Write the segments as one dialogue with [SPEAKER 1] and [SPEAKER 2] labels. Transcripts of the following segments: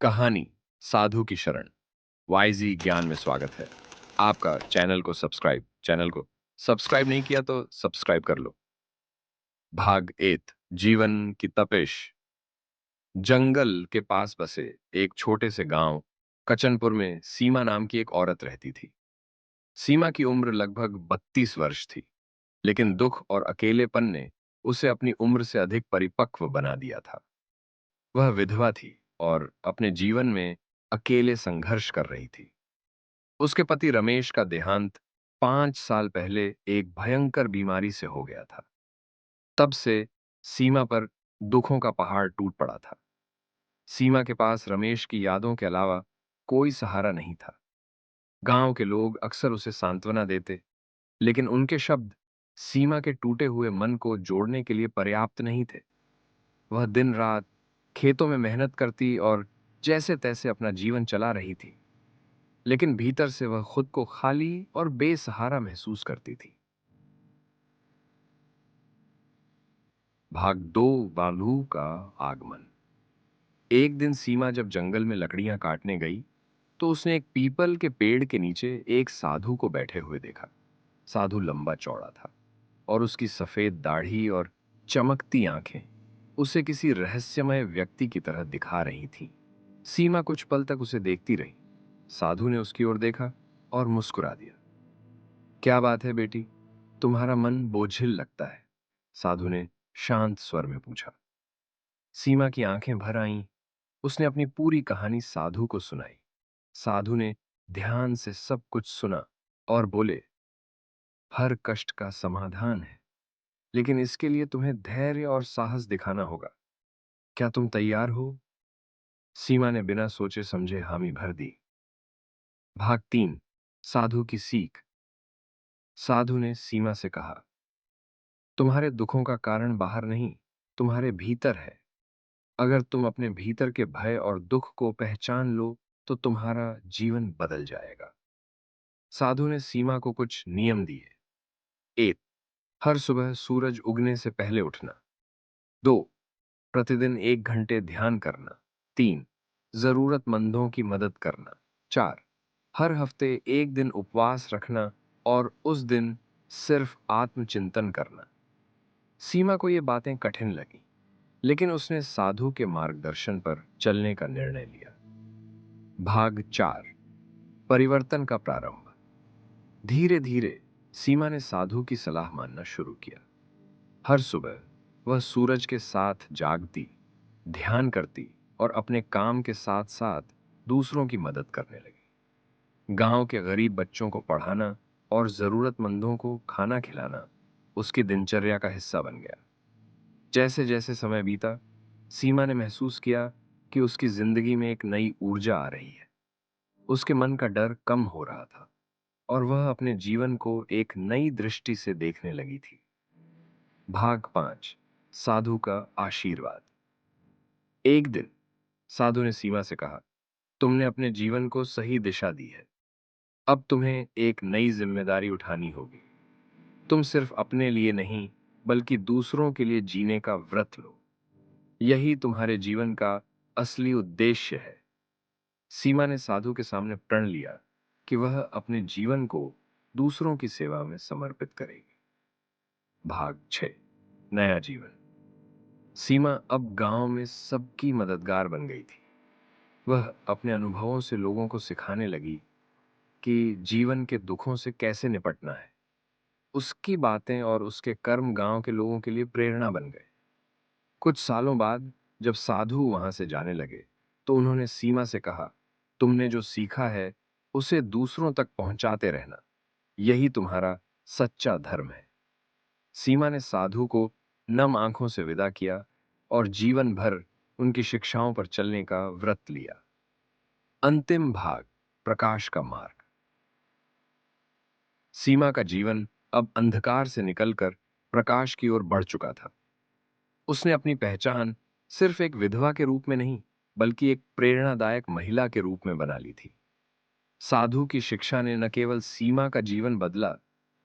[SPEAKER 1] कहानी साधु की शरण वाईजी ज्ञान में स्वागत है। आपका चैनल को सब्सक्राइब नहीं किया तो सब्सक्राइब कर लो। भाग 8 जीवन की तपिश। जंगल के पास बसे एक छोटे से गांव कचनपुर में सीमा नाम की एक औरत रहती थी। सीमा की उम्र लगभग 32 वर्ष थी, लेकिन दुख और अकेलेपन ने उसे अपनी उम्र से अधिक परिपक्व बना दिया था। वह विधवा थी और अपने जीवन में अकेले संघर्ष कर रही थी। उसके पति रमेश का देहांत 5 साल पहले एक भयंकर बीमारी से हो गया था। तब से सीमा पर दुखों का पहाड़ टूट पड़ा था। सीमा के पास रमेश की यादों के अलावा कोई सहारा नहीं था। गांव के लोग अक्सर उसे सांत्वना देते, लेकिन उनके शब्द सीमा के टूटे हुए मन को जोड़ने के लिए पर्याप्त नहीं थे। वह दिन रात खेतों में मेहनत करती और जैसे तैसे अपना जीवन चला रही थी, लेकिन भीतर से वह खुद को खाली और बेसहारा महसूस करती थी। भाग 2 बालू का आगमन। एक दिन सीमा जब जंगल में लकड़ियां काटने गई, तो उसने एक पीपल के पेड़ के नीचे एक साधु को बैठे हुए देखा। साधु लंबा चौड़ा था और उसकी सफेद दाढ़ी और चमकती आंखें उसे किसी रहस्यमय व्यक्ति की तरह दिखा रही थीं। सीमा कुछ पल तक उसे देखती रही। साधु ने उसकी ओर देखा और मुस्कुरा दिया। क्या बात है बेटी, तुम्हारा मन बोझिल लगता है? साधु ने शांत स्वर में पूछा। सीमा की आंखें भर आईं। उसने अपनी पूरी कहानी साधु को सुनाई। साधु ने ध्यान से सब कुछ सुना और बोले, हर कष्ट का समाधान है, लेकिन इसके लिए तुम्हें धैर्य और साहस दिखाना होगा। क्या तुम तैयार हो? सीमा ने बिना सोचे समझे हामी भर दी। भाग 3 साधु की सीख। साधु ने सीमा से कहा, तुम्हारे दुखों का कारण बाहर नहीं, तुम्हारे भीतर है। अगर तुम अपने भीतर के भय और दुख को पहचान लो, तो तुम्हारा जीवन बदल जाएगा। साधु ने सीमा को कुछ नियम दिए। 1. हर सुबह सूरज उगने से पहले उठना। 2. प्रतिदिन 1 घंटे ध्यान करना। 3. जरूरतमंदों की मदद करना। 4. हर हफ्ते एक दिन उपवास रखना और उस दिन सिर्फ आत्मचिंतन करना। सीमा को ये बातें कठिन लगी, लेकिन उसने साधु के मार्गदर्शन पर चलने का निर्णय लिया। भाग 4 परिवर्तन का प्रारंभ। धीरे धीरे सीमा ने साधु की सलाह मानना शुरू किया। हर सुबह वह सूरज के साथ जागती, ध्यान करती और अपने काम के साथ साथ दूसरों की मदद करने लगी। गांव के गरीब बच्चों को पढ़ाना और जरूरतमंदों को खाना खिलाना उसकी दिनचर्या का हिस्सा बन गया। जैसे जैसे समय बीता, सीमा ने महसूस किया कि उसकी जिंदगी में एक नई ऊर्जा आ रही है। उसके मन का डर कम हो रहा था और वह अपने जीवन को एक नई दृष्टि से देखने लगी थी। भाग 5 साधु का आशीर्वाद। एक दिन साधु ने सीमा से कहा, तुमने अपने जीवन को सही दिशा दी है। अब तुम्हें एक नई जिम्मेदारी उठानी होगी। तुम सिर्फ अपने लिए नहीं, बल्कि दूसरों के लिए जीने का व्रत लो। यही तुम्हारे जीवन का असली उद्देश्य है। सीमा ने साधु के सामने प्रण लिया कि वह अपने जीवन को दूसरों की सेवा में समर्पित करेगी। भाग 6 नया जीवन। सीमा अब गांव में सबकी मददगार बन गई थी। वह अपने अनुभवों से लोगों को सिखाने लगी कि जीवन के दुखों से कैसे निपटना है। उसकी बातें और उसके कर्म गांव के लोगों के लिए प्रेरणा बन गए। कुछ सालों बाद जब साधु वहां से जाने लगे, तो उन्होंने सीमा से कहा, तुमने जो सीखा है उसे दूसरों तक पहुंचाते रहना। यही तुम्हारा सच्चा धर्म है। सीमा ने साधु को नम आंखों से विदा किया और जीवन भर उनकी शिक्षाओं पर चलने का व्रत लिया। अंतिम भाग प्रकाश का मार्ग। सीमा का जीवन अब अंधकार से निकलकर प्रकाश की ओर बढ़ चुका था। उसने अपनी पहचान सिर्फ एक विधवा के रूप में नहीं, बल्कि एक प्रेरणादायक महिला के रूप में बना ली थी। साधु की शिक्षा ने न केवल सीमा का जीवन बदला,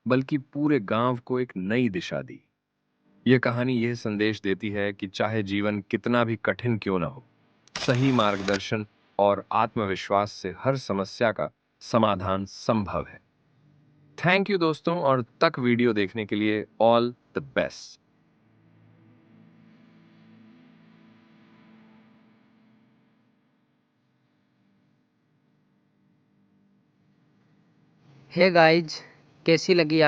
[SPEAKER 1] बल्कि पूरे गांव को एक नई दिशा दी। यह कहानी यह संदेश देती है कि चाहे जीवन कितना भी कठिन क्यों ना हो, सही मार्गदर्शन और आत्मविश्वास से हर समस्या का समाधान संभव है। थैंक यू दोस्तों, और तक वीडियो देखने के लिए all the best.
[SPEAKER 2] Hey guys, कैसी लगी